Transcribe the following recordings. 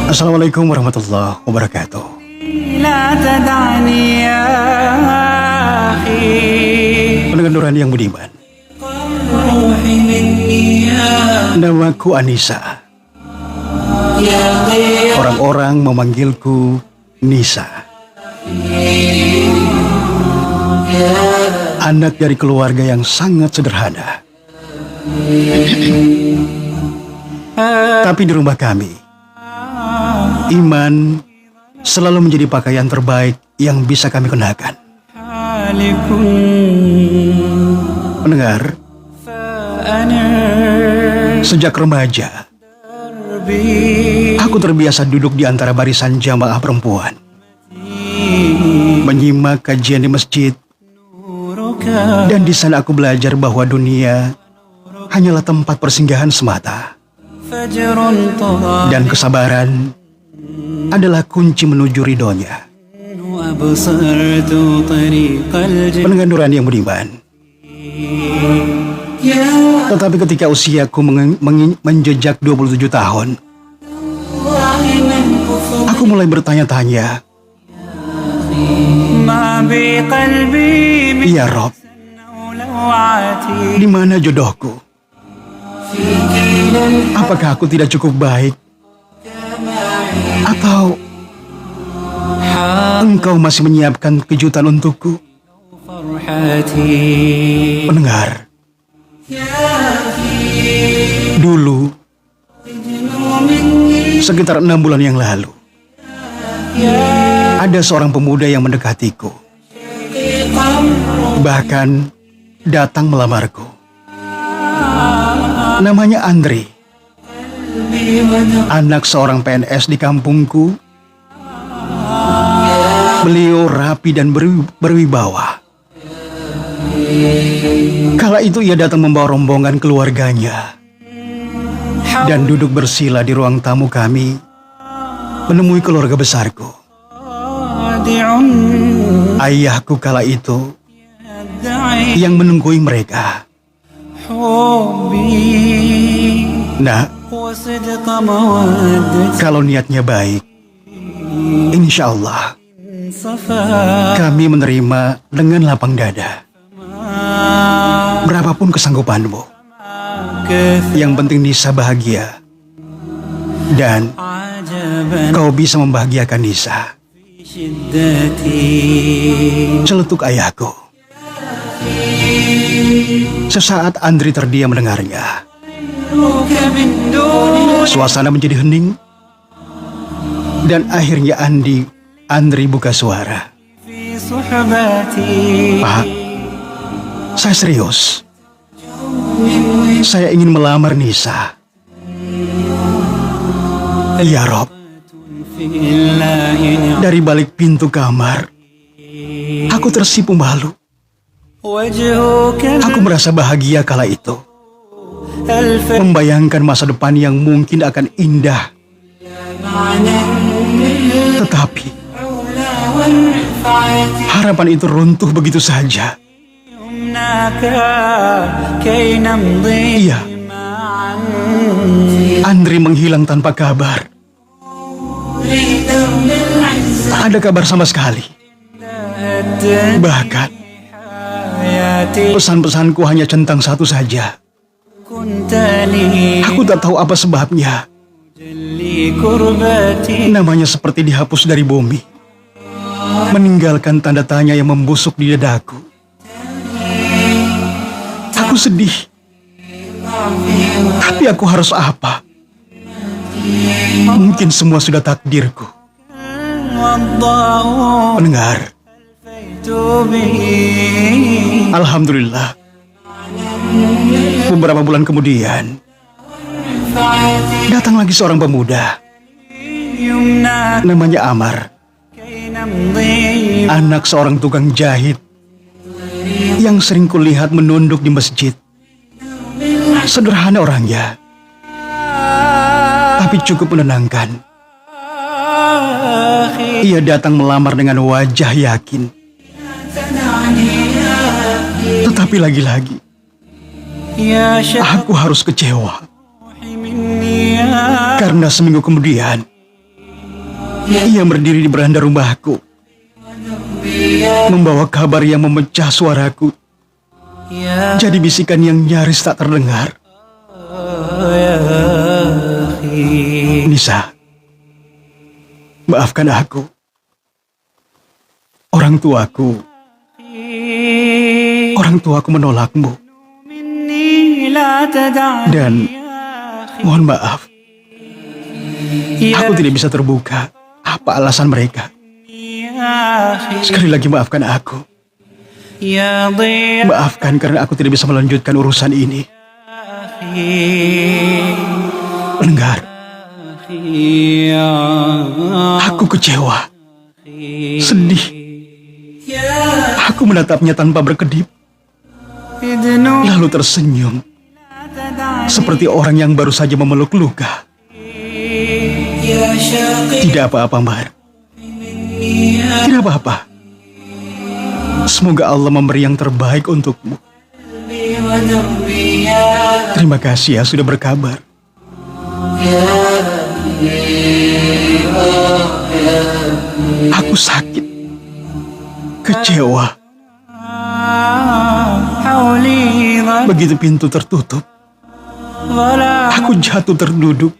Assalamualaikum warahmatullahi wabarakatuh. Pendengar nurani yang budiman, namaku Anissa. Orang-orang memanggilku Nisa. Anak dari keluarga yang sangat sederhana. Tapi di rumah kami, iman selalu menjadi pakaian terbaik yang bisa kami kenakan. Pendengar, sejak remaja, aku terbiasa duduk di antara barisan jamaah perempuan, menyimak kajian di masjid, dan di sana aku belajar bahwa dunia hanyalah tempat persinggahan semata. Dan kesabaran adalah kunci menuju ridhonya. Pendengar nurani yang budiman, tetapi ketika usiaku menjejak 27 tahun, aku mulai bertanya-tanya, ya Rob, di mana jodohku? Apakah aku tidak cukup baik? Atau Engkau masih menyiapkan kejutan untukku? Pendengar, dulu, sekitar 6 bulan yang lalu, ada seorang pemuda yang mendekatiku, bahkan datang melamarku. Namanya Andri, anak seorang PNS di kampungku. Beliau rapi dan berwibawa. Kala itu ia datang membawa rombongan keluarganya dan duduk bersila di ruang tamu kami menemui keluarga besarku. Ayahku kala itu yang menunggui mereka. Nah, kalau niatnya baik, insya Allah kami menerima dengan lapang dada. Berapapun kesanggupanmu, yang penting Nisa bahagia dan kau bisa membahagiakan Nisa. Celetuk ayahku. Sesaat Andri terdiam mendengarnya. Suasana menjadi hening, dan akhirnya Andri buka suara. Pak, saya serius. Saya ingin melamar Nisa. Ya Rob, dari balik pintu kamar, aku tersipu malu. Aku merasa bahagia kala itu, membayangkan masa depan yang mungkin akan indah. Tetapi harapan itu runtuh begitu saja. Iya, Andri menghilang tanpa kabar. Tak ada kabar sama sekali. Bahkan pesan-pesanku hanya centang satu saja. Aku tak tahu apa sebabnya. Namanya seperti dihapus dari bumi, meninggalkan tanda tanya yang membusuk di dadaku. Aku sedih. Tapi aku harus apa? Mungkin semua sudah takdirku. Pendengar, alhamdulillah, beberapa bulan kemudian datang lagi seorang pemuda, namanya Amar, anak seorang tukang jahit yang sering kulihat menunduk di masjid. Sederhana orangnya, tapi cukup menenangkan. Ia datang melamar dengan wajah yakin. Tetapi lagi-lagi, aku harus kecewa. Karena seminggu kemudian, ia berdiri di beranda rumahku, membawa kabar yang memecah suaraku. Jadi bisikan yang nyaris tak terdengar. Nisa, maafkan aku. Orang tuaku menolakmu. Dan mohon maaf, aku tidak bisa terbuka. Apa alasan mereka? Sekali lagi maafkan aku. Maafkan karena aku tidak bisa melanjutkan urusan ini. Pendengar, aku kecewa, sedih. Aku menatapnya tanpa berkedip, lalu tersenyum, seperti orang yang baru saja memeluk luka. Tidak apa-apa, Mbak. Tidak apa-apa. Semoga Allah memberi yang terbaik untukmu. Terima kasih ya sudah berkabar. Aku sakit, kecewa. Begitu pintu tertutup, aku jatuh terduduk.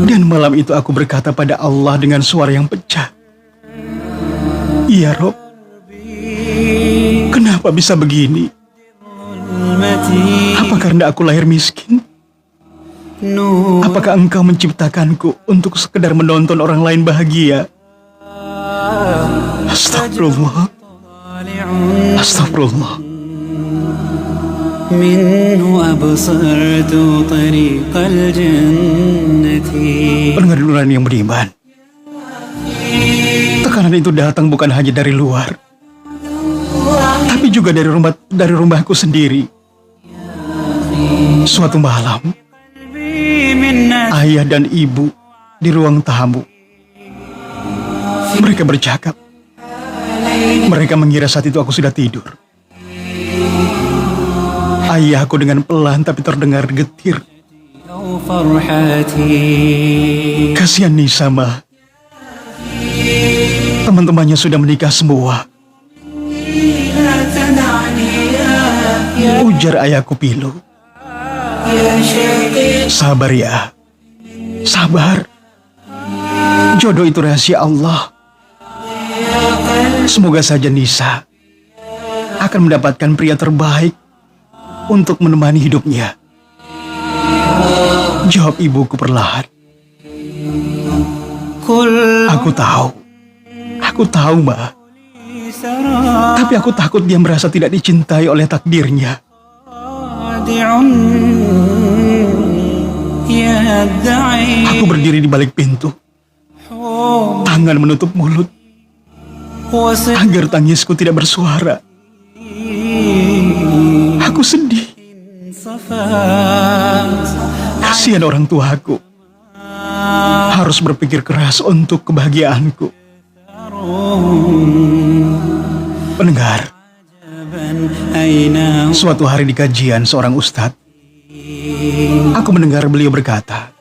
Dan malam itu aku berkata pada Allah dengan suara yang pecah, "Ya Rob, kenapa bisa begini? Apa karena aku lahir miskin? Apakah engkau menciptakanku untuk sekedar menonton orang lain bahagia?" Astagfirullah. Astagfirullah. Pendengar nurani yang beriman, tekanan itu datang bukan hanya dari luar, tapi juga dari rumahku sendiri. Suatu malam, ayah dan ibu di ruang tamu. Mereka bercakap. Mereka mengira saat itu aku sudah tidur. Ayahku dengan pelan tapi terdengar getir. Kasihan Nisa, Ma. Teman-temannya sudah menikah semua. Ujar ayahku pilu. Sabar ya. Sabar. Jodoh itu rahasia Allah. Semoga saja Nisa akan mendapatkan pria terbaik untuk menemani hidupnya. Jawab ibuku perlahan. Aku tahu, Ma. Tapi aku takut dia merasa tidak dicintai oleh takdirnya. Aku berdiri di balik pintu, tangan menutup mulut, agar tangisku tidak bersuara. Aku sedih. Kasihan orang tuaku. Harus berpikir keras untuk kebahagiaanku. Pendengar, suatu hari di kajian seorang ustadz, aku mendengar beliau berkata,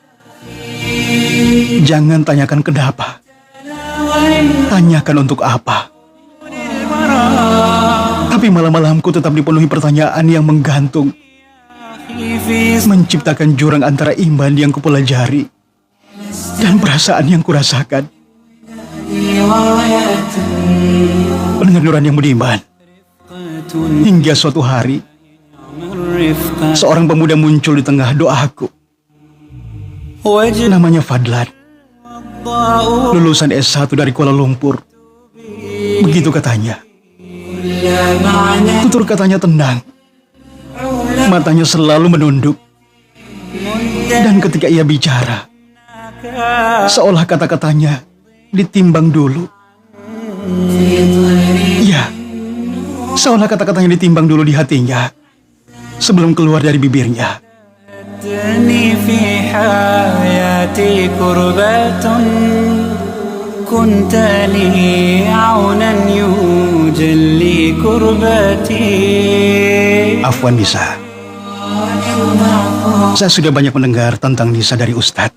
"Jangan tanyakan kenapa, tanyakan untuk apa." Tapi malam-malamku tetap dipenuhi pertanyaan yang menggantung, menciptakan jurang antara iman yang kupelajari dan perasaan yang kurasakan. Pendengar nurani yang beriman, hingga suatu hari, seorang pemuda muncul di tengah doaku. Namanya Fadlan, lulusan S1 dari Kuala Lumpur. Begitu katanya. Tutur katanya tenang, matanya selalu menunduk, dan ketika ia bicara, seolah kata-katanya ditimbang dulu. Ya, seolah kata-katanya ditimbang dulu di hatinya sebelum keluar dari bibirnya. كنت لي عونا يجلي كربتي. Afwan Nisa, Saya sudah banyak mendengar tentang Nisa dari Ustadz.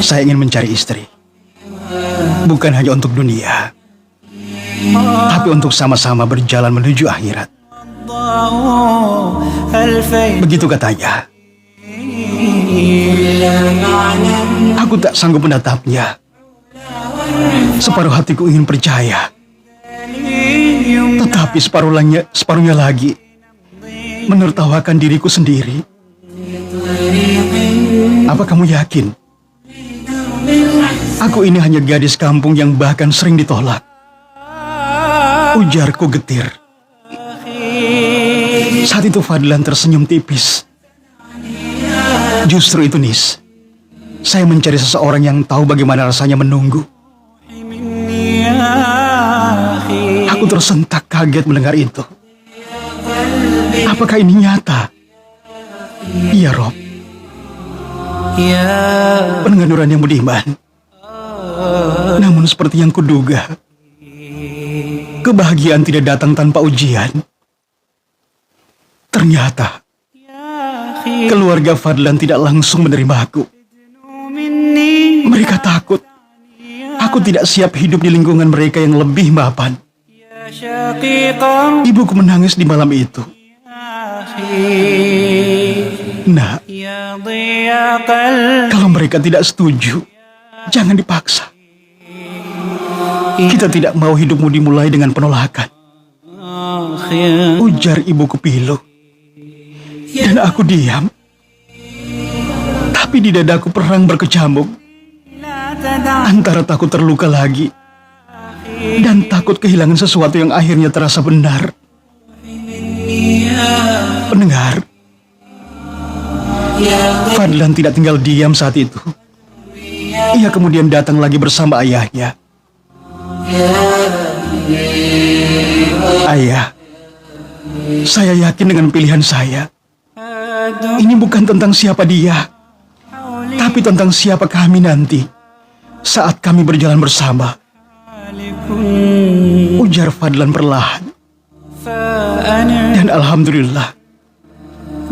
Saya ingin mencari istri. Bukan hanya untuk dunia, tapi untuk sama-sama berjalan menuju akhirat. Begitu katanya. Aku tak sanggup menatapnya. Separuh hatiku ingin percaya, tetapi separuhnya lagi menertawakan diriku sendiri. Apa kamu yakin? Aku ini hanya gadis kampung yang bahkan sering ditolak. Ujarku getir. Saat itu Fadlan tersenyum tipis. Justru itu, Nis. Saya mencari seseorang yang tahu bagaimana rasanya menunggu. Aku tersentak kaget mendengar itu. Apakah ini nyata? Iya, Rob. Pendengar Nuran yang budiman. Namun seperti yang kuduga, kebahagiaan tidak datang tanpa ujian. Ternyata keluarga Fadlan tidak langsung menerima aku. Mereka takut aku tidak siap hidup di lingkungan mereka yang lebih mapan. Ibuku menangis di malam itu. Nah, kalau mereka tidak setuju, jangan dipaksa. Kita tidak mau hidupmu dimulai dengan penolakan, ujar ibuku pilu. Dan aku diam. Tapi di dadaku perang berkecamuk antara takut terluka lagi dan takut kehilangan sesuatu yang akhirnya terasa benar. Pendengar, Fadlan tidak tinggal diam saat itu. Ia kemudian datang lagi bersama ayahnya. Ayah, saya yakin dengan pilihan saya. Ini bukan tentang siapa dia, tapi tentang siapa kami nanti saat kami berjalan bersama. Ujar Fadlan perlahan. Dan alhamdulillah,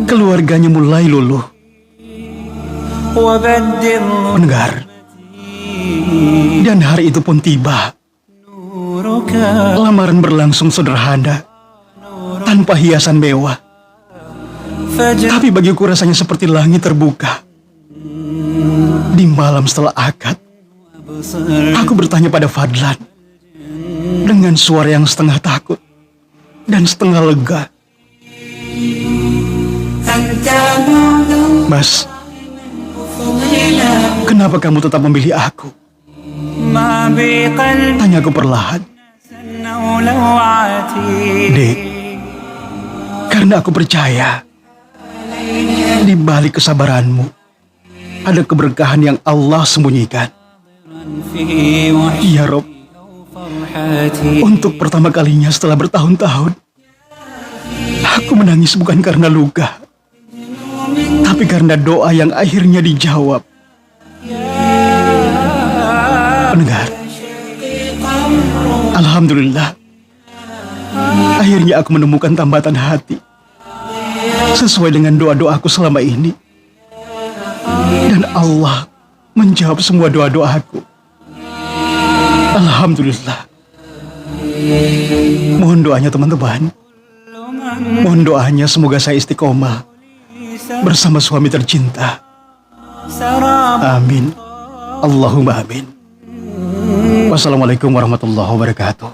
keluarganya mulai luluh. Pendengar, dan hari itu pun tiba. Lamaran berlangsung sederhana, tanpa hiasan mewah. Tapi bagiku rasanya seperti langit terbuka. Di malam setelah akad, aku bertanya pada Fadlan dengan suara yang setengah takut dan setengah lega. Mas, kenapa kamu tetap memilih aku? Tanyaku perlahan. Dek, karena aku percaya di balik kesabaranmu ada keberkahan yang Allah sembunyikan. Ya Rob, untuk pertama kalinya setelah bertahun-tahun, aku menangis bukan karena luka, tapi karena doa yang akhirnya dijawab. Pendengar, alhamdulillah, akhirnya aku menemukan tambatan hati sesuai dengan doa-doaku selama ini. Dan Allah menjawab semua doa-doaku. Alhamdulillah. Mohon doanya teman-teman. Mohon doanya semoga saya istiqomah bersama suami tercinta. Amin. Allahumma amin. Wassalamualaikum warahmatullahi wabarakatuh.